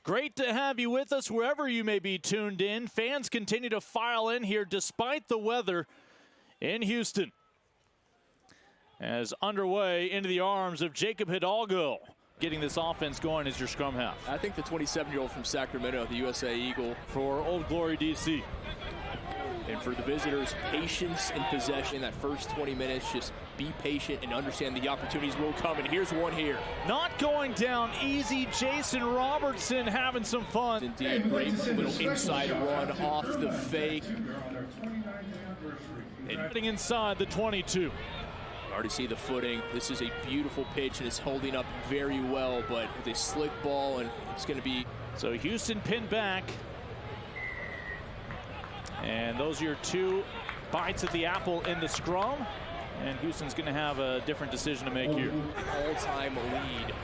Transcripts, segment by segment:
Great to have you with us wherever you may be tuned in. Fans continue to file in here despite the weather in Houston. As underway into the arms of Jacob Hidalgo. Getting this offense going as your scrum half. I think the 27-year-old from Sacramento, the USA Eagle. For Old Glory, DC. And for the visitors, patience in possession. That first 20 minutes, just be patient and understand the opportunities will come. And here's one here. Not going down easy. Jason Robertson having some fun. Indeed, great little inside run off the fake. Getting inside the 22. Already see the footing. This is a beautiful pitch and it's holding up very well, but with a slick ball, and it's going to be. So Houston pinned back. And those are your two bites at the apple in the scrum. And Houston's going to have a different decision to make here. All-time lead.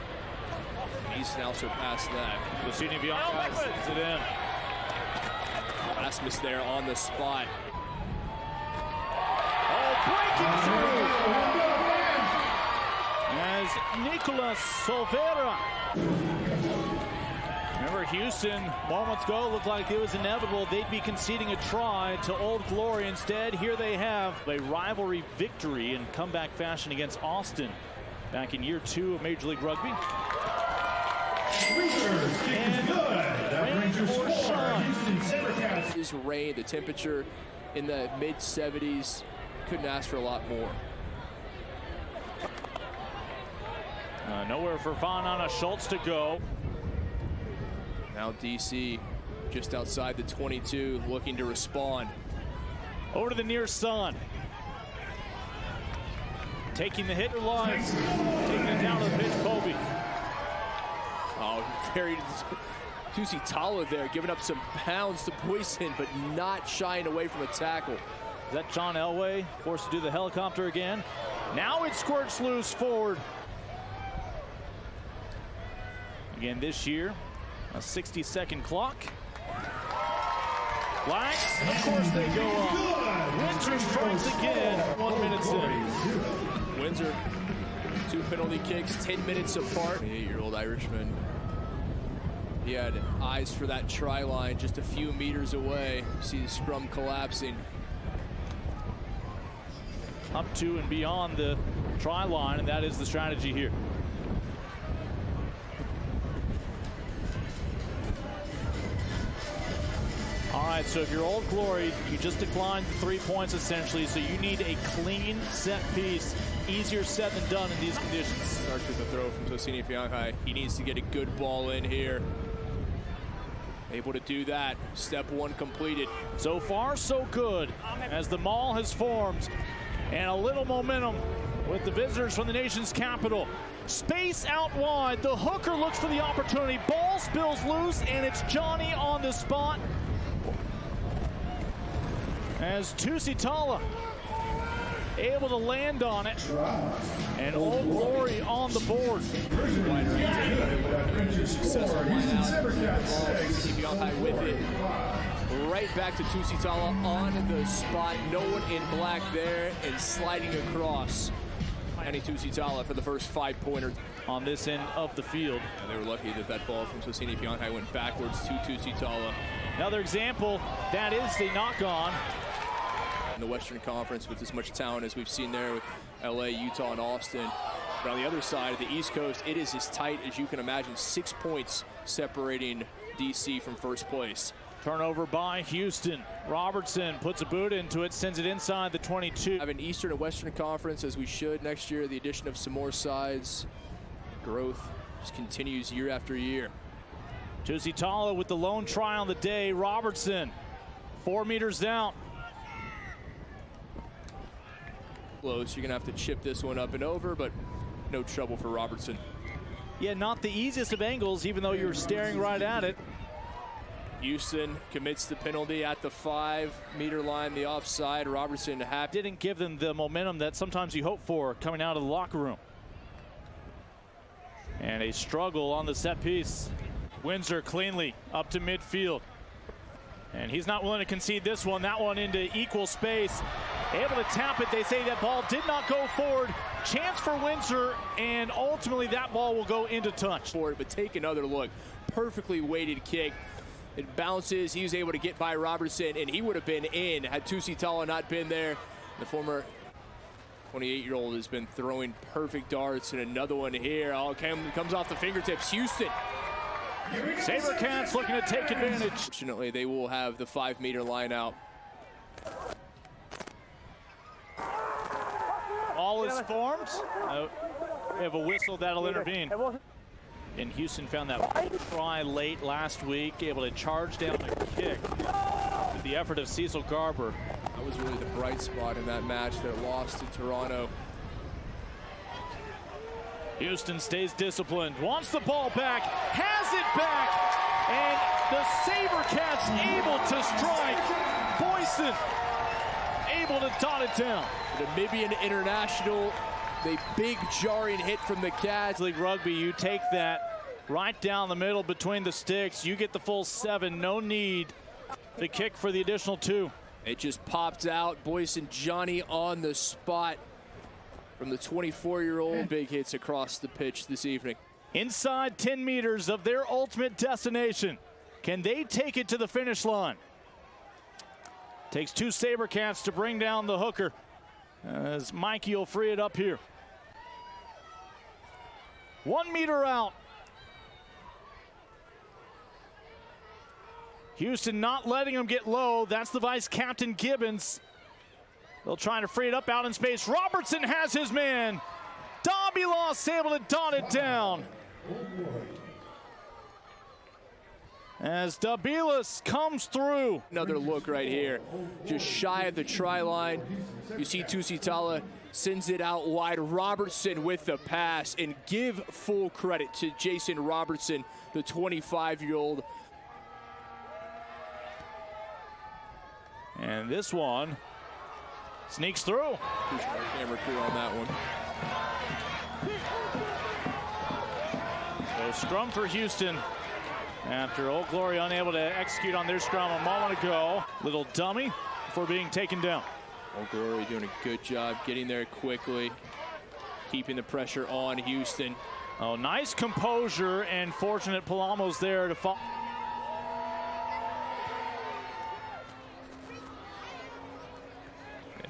He's now surpassed that. Lucini Bianca sends it in. Rasmus there on the spot. Breaking through as Nicolas Silveira. Remember, Houston moments ago looked like it was inevitable they'd be conceding a try to Old Glory. Instead, here they have a rivalry victory in comeback fashion against Austin back in year 2 of Major League Rugby. And rain or shine. This rain, the temperature in the mid-70s. Couldn't ask for a lot more. Nowhere for Von Anna Schultz to go. Now DC just outside the 22 looking to respond. Over to the near sun. Taking the hit live. Taking it down to the pitch, Kobe. Oh, very Tusi Tala there, giving up some pounds to Boyson, but not shying away from a tackle. Is that John Elway forced to do the helicopter again? Now it squirts loose forward. Again this year, a 60-second clock. Flags, of course they go up. Windsor strikes again, 1 minute in. Windsor, 2 penalty kicks, 10 minutes apart. 8-year-old Irishman. He had eyes for that try line just a few meters away. You see the scrum collapsing. Up to and beyond the try line, and that is the strategy here. All right, so if you're Old Glory, you just declined the 3 points essentially, so you need a clean set piece. Easier said than done in these conditions. Starts with the throw from Tosini Fianchai. He needs to get a good ball in here. Able to do that. Step 1 completed. So far, so good, as the maul has formed. And a little momentum with the visitors from the nation's capital. Space out wide. The hooker looks for the opportunity. Ball spills loose, and it's Johnny on the spot. As Tusi Tala able to land on it. And Old Glory on the board. Successful line out. With it. Right back to Tusi Tala on the spot. No one in black there and sliding across. Annie Tusi Tala for the first 5-pointer on this end of the field. And they were lucky that that ball from Tosini Fianchai went backwards to Tusi Tala. Another example, that is the knock-on. In the Western Conference with as much talent as we've seen there with LA, Utah, and Austin. But on the other side of the East Coast, it is as tight as you can imagine. 6 points separating DC from first place. Turnover by Houston. Robertson puts a boot into it, sends it inside the 22. Have an Eastern and Western Conference as we should next year. The addition of some more sides. Growth just continues year after year. Tusi Tala with the lone try on the day. Robertson, 4 meters down. Close. You're going to have to chip this one up and over, but no trouble for Robertson. Yeah, not the easiest of angles, even though you're staring right at it. Houston commits the penalty at the 5-meter line, the offside. Robertson didn't give them the momentum that sometimes you hope for coming out of the locker room. And a struggle on the set piece. Windsor cleanly up to midfield. And he's not willing to concede this one. That one into equal space. Able to tap it. They say that ball did not go forward. Chance for Windsor, and ultimately that ball will go into touch. For it, but take another look. perfectly weighted kick. It bounces. He was able to get by Robertson, and he would have been in had Tusitala not been there. The former 28-year-old has been throwing perfect darts, and another one here. Oh, comes off the fingertips. Houston. Sabercats looking to take advantage. Fortunately, they will have the 5-meter line out. All is formed. We have a whistle that'll intervene. And Houston found that try late last week, able to charge down a kick with the effort of Cecil Garber. That was really the bright spot in that match that lost to Toronto. Houston stays disciplined, wants the ball back, has it back, and the Sabercats able to strike. Boyson able to dot it down. The Namibian international, the big jarring hit from the Cats. League Rugby, you take that right down the middle between the sticks, you get the full 7, no need to kick for the additional 2. It just popped out. Boyson Johnny on the spot from the 24-year-old. Big hits across the pitch this evening. Inside 10 meters of their ultimate destination. Can they take it to the finish line? Takes 2 Sabercats to bring down the hooker as Mikey will free it up here. 1 meter out. Houston not letting him get low. That's the vice captain Gibbons. They'll try to free it up out in space. Robertson has his man. Dabilos able to dot it down. As Dabilos comes through. Another look right here. Just shy of the try line. You see Tusitala sends it out wide. Robertson with the pass. And give full credit to Jason Robertson, the 25-year-old. And this one sneaks through. Appreciate our camera crew on that one. So scrum for Houston after Old Glory unable to execute on their scrum a moment ago. Little dummy before being taken down. Old Glory doing a good job getting there quickly, keeping the pressure on Houston. Oh, nice composure, and fortunate Palamo's there to fall.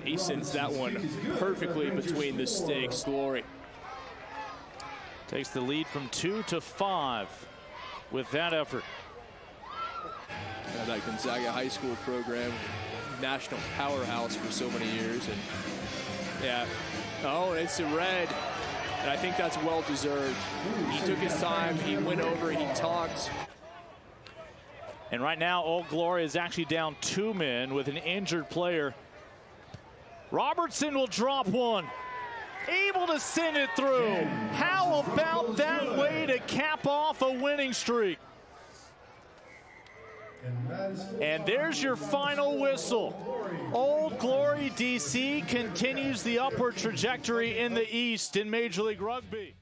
He sends that one perfectly between the sticks. Glory takes the lead from 2 to 5 with that effort. That Gonzaga high school program, national powerhouse for so many years, and yeah, oh, it's a red, and I think that's well deserved. He took his time, he went over, he talked. And right now, Old Glory is actually down 2 men with an injured player. Robertson will drop one. Able to send it through. How about that way to cap off a winning streak? And there's your final whistle. Old Glory DC continues the upward trajectory in the East in Major League Rugby.